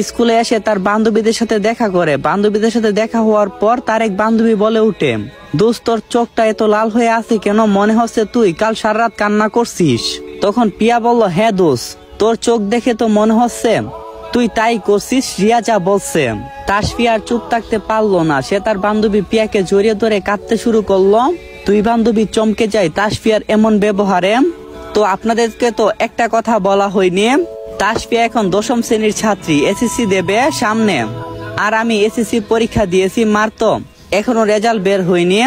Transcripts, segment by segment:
স্কুলে এসে তার বান্ধবীদের সাথে দেখা করে। বান্ধবীদের সাথে দেখা হওয়ার পর তার এক বান্ধবী বলে উঠে, দোস্ত তোর চোখটা এত লাল হয়ে আছে কেন? মনে হচ্ছে তুই কাল সারা রাত কান্না করছিস। তখন প্রিয়া বলল, হ্যাঁ দোস্ত, তোর চোখ দেখে তো মনে হচ্ছে তুই তাই করছিস। রিয়া যা বলছে। তাসফিয়া আর চুপ থাকতে পারলো না, সে তার বান্ধবী প্রিয়াকে জড়িয়ে ধরে কাঁদতে শুরু করলো। দুই বান্ধবী চমকে যায় তাসফিয়ার এমন ব্যবহারে। তো আপনাদেরকে তো একটা কথা বলা হয়নি, তাসফিয়া এখন 10ম শ্রেণীর ছাত্রী, এসএসসি দেবে সামনে। আর আমি এসএসসি পরীক্ষা দিয়েছি, মার তো এখনো রেজাল্ট বের হয়নি।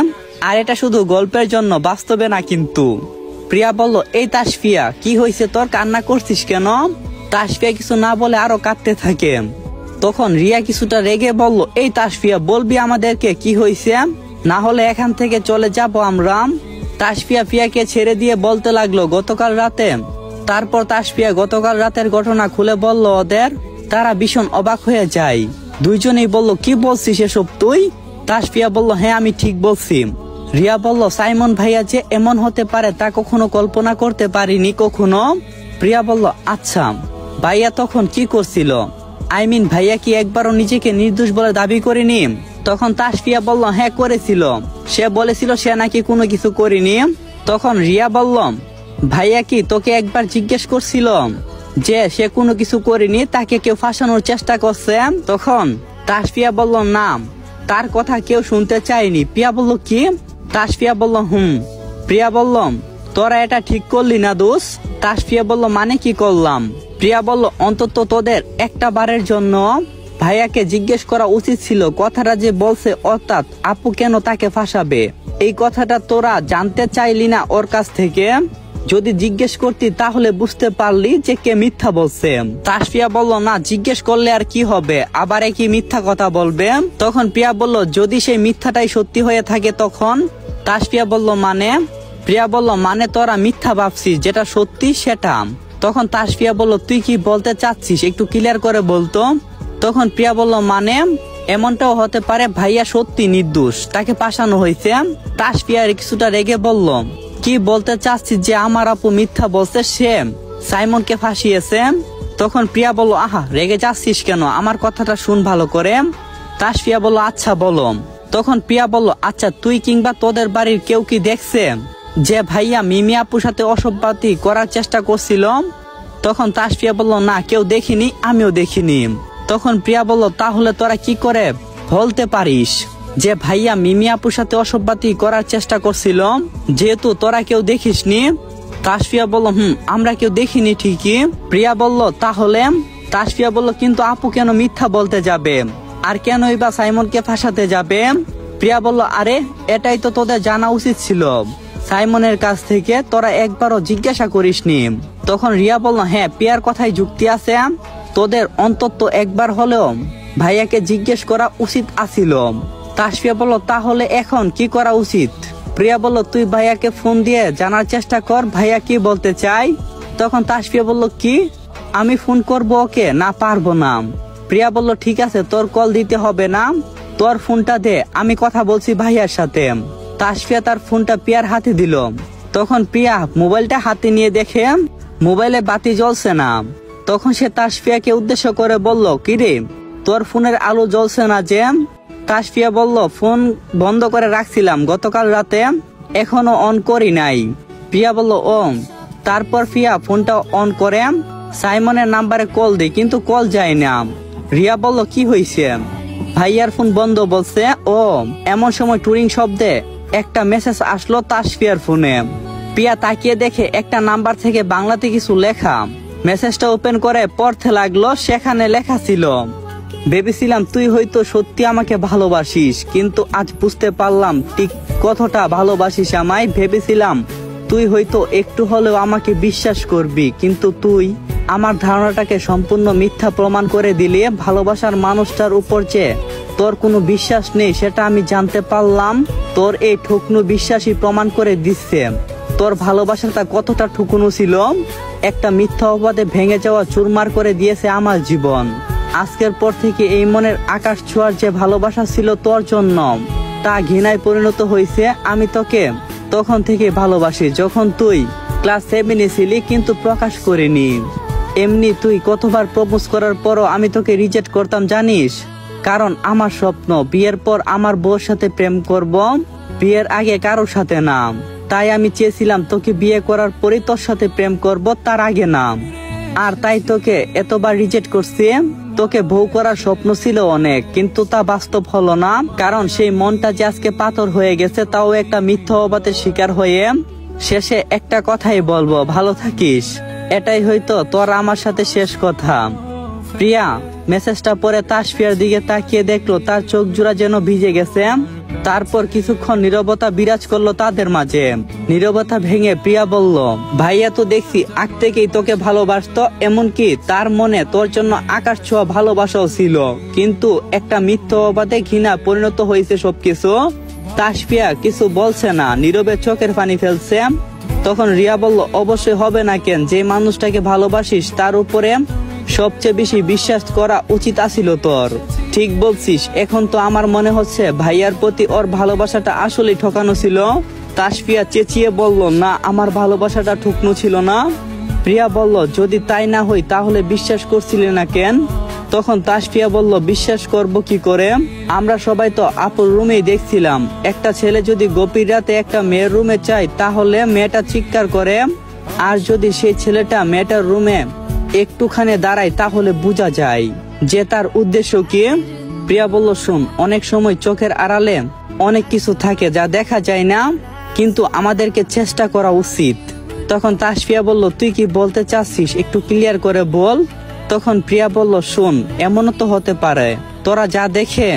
আর এটা শুধু গল্পের জন্য, বাস্তবে না কিন্তু। প্রিয়া বলল, এই তাসফিয়া কি হয়েছে তোর, কান্না করছিস কেন? তাসফিয়া কিছু না বলে আরো কাঁদতে থাকে। তখন রিয়া কিছুটা রেগে বলল, এই তাসফিয়া বলবি আমাদেরকে কি হয়েছে, না হলে এখান থেকে চলে যাব আমরা। তাসফিয়া প্রিয়াকে ছেড়ে দিয়ে বলতে লাগলো গতকাল রাতে। তারপর তাসফিয়া গতকাল রাতের ঘটনা খুলে বলল ওদের। তারা ভীষণ অবাক হয়ে যায়। দুইজনেই বলল, কি বলছিস এসব তুই? তাসফিয়া বলল, হ্যাঁ আমি ঠিক বলছি। রিয়া বলল, সাইমন ভাইয়া যে এমন হতে পারে তা কখনো কল্পনা করতে পারিনি কখনো। প্রিয়া বলল, আচ্ছা ভাইয়া তখন কি করছিল? ভাইয়া কি একবারও নিজেকে নির্দোষ বলে দাবি করেনি? তখন তাসফিয়া বলল, হ্যাঁ করেছিল। সে বলেছিল সে নাকি কোনো কিছু করেনি। তখন রিয়া বলল, ভাইয়া কি তোকে একবার জিজ্ঞেস করছিল যে সে কোনো কিছু করেনি, তাকে কেউ ফাঁসানোর চেষ্টা করছে? তখন তাসফিয়া বলল, না, তার কথা কেউ শুনতে চায়নি। প্রিয়া বলল, কি? তাসফিয়া বলল, প্রিয়া বলল, তোরা এটা ঠিক করলি না দোষ? তাসফিয়া বলল, মানে কি করলাম? প্রিয়া বলল, অন্তত তোদের একটা বারের জন্য ভাইয়াকে জিজ্ঞেস করা উচিত ছিল কথাটা যে বলছে, অর্থাৎ আপু কেন তাকে ফাঁসাবে। এই কথাটা তোরা জানতে চাইলি না ওর কাছ থেকে? যদি জিজ্ঞেস করতি তাহলে বুঝতে পারলি যে কে মিথ্যা বলছে। তাসফিয়া বলল, না, জিজ্ঞেস করলে আর কি হবে, আবার কি মিথ্যা কথা বলবে? তখন প্রিয়া বলল, যদি সেই মিথ্যাটাই সত্যি হয়ে থাকে তখন? তাসফিয়া বলল, মানে? প্রিয়া বলল, মানে তোরা মিথ্যা ভাবছিস, যেটা সত্যি সেটা। তখন তাসফিয়া বলল, তুই কি বলতে চাচ্ছিস একটু ক্লিয়ার করে বলতো। তখন প্রিয়া বলল, মানে এমনটাও হতে পারে ভাইয়া সত্যি নির্দোষ, তাকে ফাঁসানো হয়েছে। তাসফিয়া কিছুটা রেগে বলল, কি বলতে চাচ্ছিস যে আমার আপু মিথ্যা বলছে, সে সাইমনকে ফাঁসিয়েছে? তখন প্রিয়া বলল, আহা রেগে যাচ্ছিস কেন, আমার কথাটা শুন ভালো করে। তাসফিয়া বলল, আচ্ছা বলো। তখন প্রিয়া বলল, আচ্ছা তুই কিংবা তোদের বাড়ির কেউ কি দেখছে যে ভাইয়া মিমি আপুর সাথে অসভ্যতা করার চেষ্টা করছিল? তখন তাসফিয়া বলল, না, কেউ দেখিনি, আমিও দেখিনি। তখন প্রিয়া বলল, তাহলে তোরা কি করে বলতে পারিস যে ভাইয়া মিমি আপুর সাথে অসভ্যতা করার চেষ্টা করছিল, যেহেতু তোরা কেউ দেখিসনি? তাসফিয়া বলল, আমরা কেউ দেখিনি ঠিকই। প্রিয়া বলল, তাহলে? তাসফিয়া বলল, কিন্তু আপু কেন মিথ্যা বলতে যাবে, আর কেনই বা সাইমনকে ফাঁসাতে যাবে? প্রিয়া বলল, আরে এটাই তো তোদের জানা উচিত ছিল, সাইমনের কাছ থেকে তোরা একবারও জিজ্ঞাসা করিসনি। তখন রিয়া বলল, হ্যাঁ প্রিয়ার কথাই যুক্তি আছে, তোদের অন্তত একবার হলেও ভাইয়াকে জিজ্ঞেস করা উচিত আছিল। তাসফিয়া বলল, তাহলে এখন কি করা উচিত? প্রিয়া বলল, তুই ভাইয়াকে ফোন দিয়ে জানার চেষ্টা কর ভাইয়া কি বলতে চাই। তখন তাসফিয়া বলল, কি আমি ফোন করব ওকে? না, পারবো না। প্রিয়া বলল, ঠিক আছে, তোর কল দিতে হবে না, তোর ফোনটা দে, আমি কথা বলছি ভাইয়ার সাথে। তাসফিয়া তার ফোনটা প্রিয়ার হাতে দিল। তখন প্রিয়া মোবাইলটা হাতে নিয়ে দেখে মোবাইলে বাতি জ্বলছে না। তখন সে তাসফিয়াকে উদ্দেশ্য করে বলল, কিরে তোর ফোনের আলো জ্বলছে না যে? তাসফিয়া বলল, ফোন বন্ধ করে রাখছিলাম গতকাল রাতে, এখনো অন করি নাই। প্রিয়া বলল, ও। তারপর প্রিয়া ফোনটা অন করে সাইমনের নাম্বারে কল দেয়, কিন্তু কল যায় না। রিয়া বলল, কি হয়েছে? ভাইয়ার ফোন বন্ধ বলছে। ও। এমন সময় টুরিং শব্দে একটা মেসেজ আসলো তাসফিয়ার ফোনে। প্রিয়া তাকিয়ে দেখে একটা নাম্বার থেকে বাংলাতে কিছু লেখা। মেসেজটা ওপেন করে পড়তে লাগলো। সেখানে লেখা ছিল, ভেবেছিলাম তুই হয়তো সত্যি আমাকে ভালোবাসিস, কিন্তু আজ বুঝতে পারলাম ঠিক কতটা ভালোবাসিস আমায়। ভেবেছিলাম তুই হয়তো একটু হলেও আমাকে বিশ্বাস করবি, কিন্তু তুই আমার ধারণাটাকে সম্পূর্ণ মিথ্যা প্রমাণ করে দিলে। ভালোবাসার মানুষটার উপর যে তোর কোনো বিশ্বাস নেই সেটা আমি জানতে পারলাম। তোর এই ঠুকনো বিশ্বাসই প্রমাণ করে দিচ্ছে তোর ভালোবাসাটা কতটা ঠুকনো ছিল। একটা মিথ্যা অপবাদে ভেঙে যাওয়া চুরমার করে দিয়েছে আমার জীবন। আজকের পর থেকে এই মনের আকাশ ছোঁয়ার যে ভালোবাসা ছিল তোর জন্য, তা ঘৃণায় পরিণত হয়েছে। আমি তোকে তখন থেকে ভালোবাসি যখন তুই ক্লাস 7 ছিলি, কিন্তু প্রকাশ করিনি। এমনি তুই কতবার প্রপোজ করার পরও আমি তোকে রিজেক্ট করতাম জানিস, কারণ আমার স্বপ্ন বিয়ের পর আমার বউর সাথে প্রেম করব, বিয়ের আগে কারোর সাথে না। তাই আমি চেয়েছিলাম তোকে বিয়ে করার পরই তোর সাথে প্রেম করব, তার আগে না। আর তাই তোকে এতবার রিজেক্ট করছি। তোকে বউ করার স্বপ্ন ছিল অনেক, কিন্তু তা বাস্তব হলো না, কারণ সেই মনটা যে আজকে পাথর হয়ে গেছে, তাও একটা মিথ্যা অবাতের শিকার হয়ে। শেষে একটা কথাই বলবো, ভালো থাকিস। এটাই হয়তো তোর আমার সাথে শেষ কথা। প্রিয়া মেসেজটা পরে তাসফিয়ার দিকে তাকিয়ে দেখলো তার চোখ জোড়া যেন ভিজে গেছে। তারপর কিছুক্ষণ নীরবতা বিরাজ করলো তাদের মাঝে। নীরবতা ভেঙে প্রিয়া বলল, ভাইয়া তো দেখছি আগ থেকেই তোকে ভালোবাসতো, এমনকি তার মনে তোর জন্য আকাশ ছোঁয়া ভালোবাসাও ছিল, কিন্তু একটা মিথ্যা অবাধে ঘৃণা পরিণত হয়েছে সবকিছু। তাসফিয়া কিছু বলছে না, নীরবে চোখের পানি ফেলছে। তখন রিয়া বলল, অবশ্যই হবে না কেন, যে মানুষটাকে ভালোবাসিস তার উপরে সবচেয়ে বেশি বিশ্বাস করা উচিত আছিল তোর। ঠিক বলছিস, এখন তো আমার মনে হচ্ছে ভাইয়ার প্রতি ওর ভালোবাসাটা আসলেই ঠকানো ছিল। তাসফিয়া চেঁচিয়ে বলল, না, আমার ভালোবাসাটা ঠুকনো ছিল না। প্রিয়া বলল, যদি তাই না হই তাহলে বিশ্বাস করছিলে না কেন? তখন তাসফিয়া বলল, বিশ্বাস করব কি করে, আমরা সবাই তো আপুর রুমেই দেখছিলাম, একটা ছেলে যদি গভীর রাতে একটা মেয়ের রুমে চায় তাহলে মেয়েটা চিৎকার করে, আর যদি সেই ছেলেটা মেয়েটার রুমে একটুখানি দাঁড়ায় তাহলে বোঝা যায় যে তার উদ্দেশ্য কি। প্রিয়া বলল, শোন, অনেক সময় চোখের আড়ালে অনেক কিছু থাকে যা দেখা যায় না, কিন্তু আমাদেরকে চেষ্টা করা উচিত। তখন তাসফিয়া বলল, তুই কি বলতে চাচ্ছিস, একটু ক্লিয়ার করে বল। তখন প্রিয়া বলল, শোন, এমনও তো হতে পারে তোরা যা দেখে